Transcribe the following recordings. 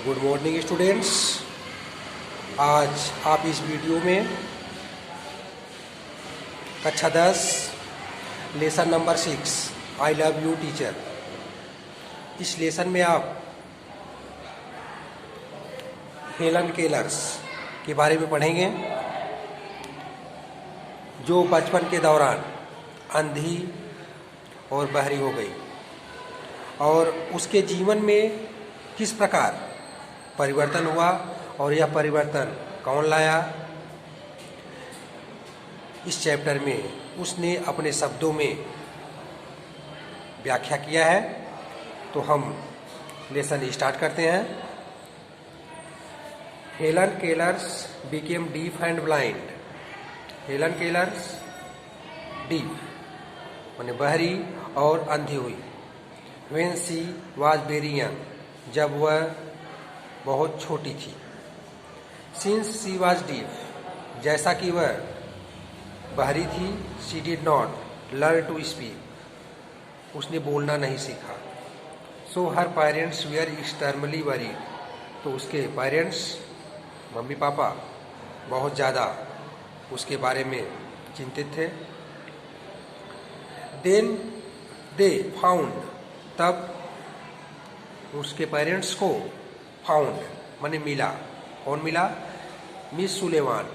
Good morning students. आज आप इस वीडियो में कक्षा 10 lesson number 6 I love you teacher, इस लेसन में आप हेलन केलर्स के बारे में पढ़ेंगे, जो बचपन के दौरान अंधी और बहरी हो गई और उसके जीवन में किस प्रकार परिवर्तन हुआ और यह परिवर्तन कौन लाया। इस चैप्टर में उसने अपने शब्दों में व्याख्या किया है। तो हम लेसन स्टार्ट करते हैं। Helen Keller's became deaf and blind. Helen Keller's deaf माने बहरी और अंधी हुई। When she was very young, जब वह बहुत छोटी थी। सिंस शी वाज डीफ, जैसा कि वह बहरी थी। She did not learn to speak, उसने बोलना नहीं सीखा। So her parents were extremely worried, तो उसके पेरेंट्स मम्मी पापा बहुत ज़्यादा उसके बारे में चिंतित थे। देन दे फाउंड, तब उसके पेरेंट्स को फाउंड माने मिला। कौन मिला? मिस सुलेमान,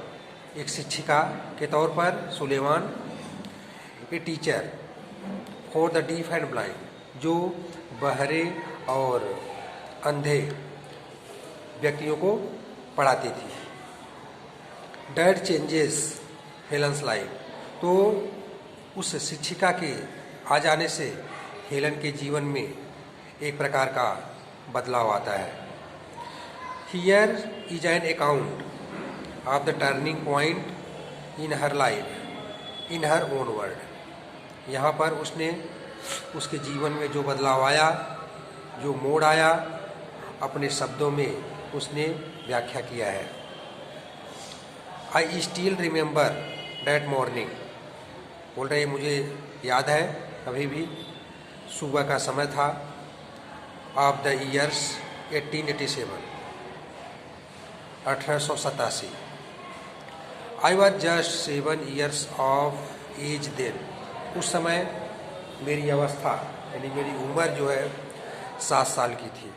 एक शिक्षिका के तौर पर Sullivan. A teacher for the deaf and blind, जो बहरे और अंधे व्यक्तियों को पढ़ाती थी। डैट चेंजेस हेलन्स लाइफ, तो उस शिक्षिका के आ जाने से हेलन के जीवन में एक प्रकार का बदलाव आता है। Here is an account of the turning point in her life, in her own word. यहाँ पर उसने उसके जीवन में जो बदलाव आया, जो मोड़ आया, अपने शब्दों में उसने व्याख्या किया है। I still remember that morning, बोल रहे मुझे याद है अभी भी, सुबह का समय था। of the years 1887, 1887। I was just 7 years of age then, उस समय मेरी अवस्था यानी मेरी उम्र जो है 7 साल की थी।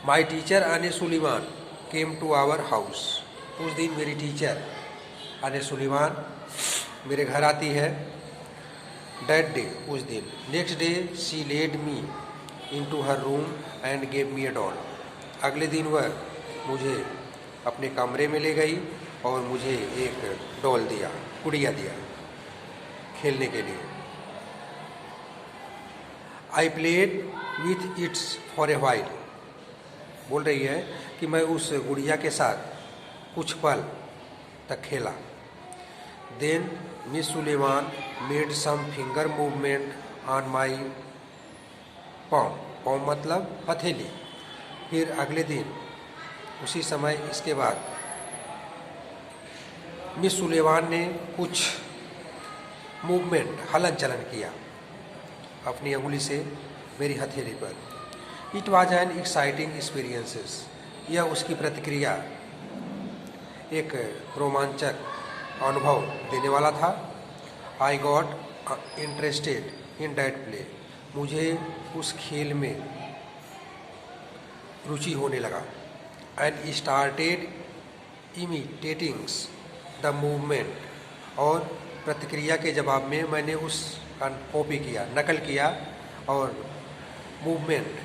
My teacher Anne Sullivan came to our house, उस दिन मेरी टीचर अने सुलेमान मेरे घर आती है। डैट डे, उस दिन। Next day she led me into her room and gave me a doll, अगले दिन वह मुझे अपने कमरे में ले गई और मुझे एक डॉल दिया, गुड़िया दिया खेलने के लिए। I played with its for a while, बोल रही है कि मैं उस गुड़िया के साथ कुछ पल तक खेला। Then Miss Sullivan made some finger movement on my palm, palm मतलब हथेली। फिर अगले दिन उसी समय इसके बाद मिस सुलेमान ने कुछ मूवमेंट, हलन चलन किया अपनी अंगुली से मेरी हथेली पर। It was an exciting experiences, यह उसकी प्रतिक्रिया एक रोमांचक अनुभव देने वाला था। I got interested in that play, मुझे उस खेल में रुचि होने लगा। एंड स्टार्टेड इमिटेटिंग्स द मूवमेंट, और प्रतिक्रिया के जवाब में मैंने उसका कॉपी किया, नकल किया और मूवमेंट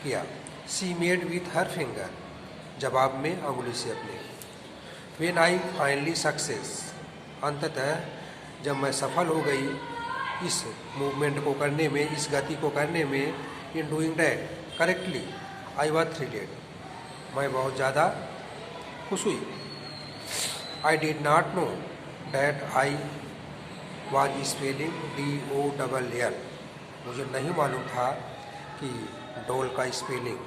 किया। सी मेड विथ हर फिंगर, जवाब में अंगुली से अपने। व्हेन आई फाइनली सक्सेस, अंततः जब मैं सफल हो गई इस मूवमेंट को करने में, इस गति को करने में, in doing that correctly, I was thrilled, मैं बहुत ज़्यादा खुश हुई। I did not know that I was spelling DOLL, मुझे नहीं मालूम था कि डॉल का स्पेलिंग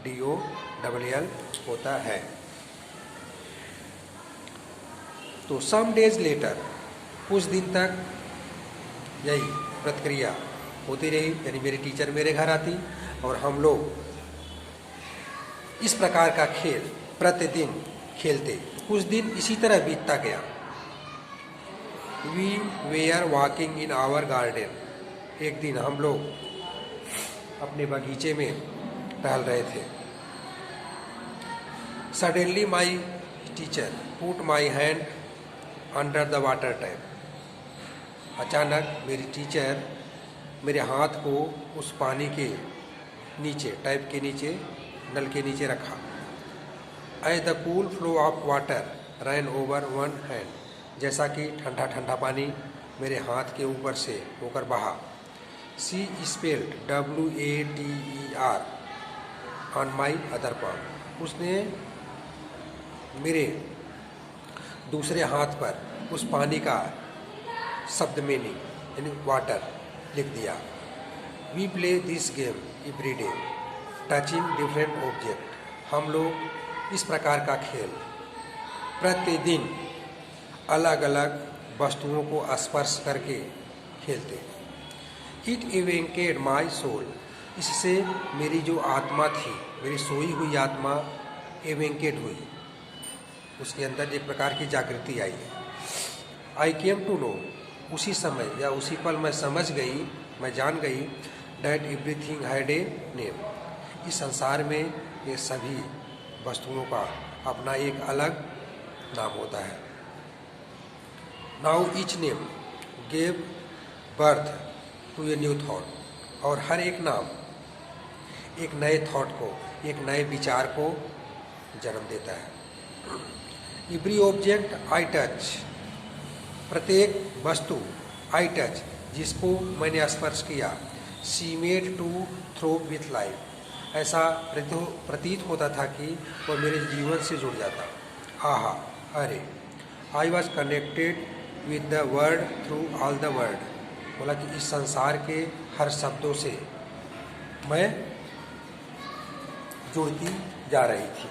DOLL होता है। तो सम डेज लेटर, कुछ दिन तक यही प्रतिक्रिया होती रही, यानी मेरी टीचर मेरे घर आती और हम लोग इस प्रकार का खेल प्रतिदिन खेलते। कुछ दिन इसी तरह बीतता गया। We were walking in our garden. एक दिन हम लोग अपने बगीचे में टहल रहे थे। Suddenly my teacher put my hand under the water tap. अचानक मेरी टीचर मेरे हाथ को उस पानी के नीचे, टैप के नीचे, नल के नीचे रखा। As the cool flow of water ran over one hand. जैसा कि ठंडा ठंडा पानी मेरे हाथ के ऊपर से होकर बहा। She spelled WATER on my other palm. उसने मेरे दूसरे हाथ पर उस पानी का शब्द मीनिंग यानी वाटर लिख दिया। We play this game every day touching different object. हम लोग इस प्रकार का खेल प्रतिदिन अलग अलग वस्तुओं को स्पर्श करके खेलते। इट इवेंकेड माई सोल। इससे मेरी जो आत्मा थी, मेरी सोई हुई आत्मा इवेंकेड हुई, उसके अंदर एक प्रकार की जागृति आई। आई केम टू नो। उसी समय या उसी पल मैं समझ गई, मैं जान गई that everything had a name. इस संसार में ये सभी वस्तुओं का अपना एक अलग नाम होता है। Now each name gave birth to a new thought. और हर एक नाम एक नए थॉट को, एक नए विचार को जन्म देता है। Every object I touch. प्रत्येक वस्तु आई टच, जिसको मैंने स्पर्श किया, she made to throw with life. ऐसा प्रतीत होता था कि वह मेरे जीवन से जुड़ जाता। आहा, अरे, I was connected with the word through all the word. बोला कि इस संसार के हर शब्दों से मैं जुड़ती जा रही थी।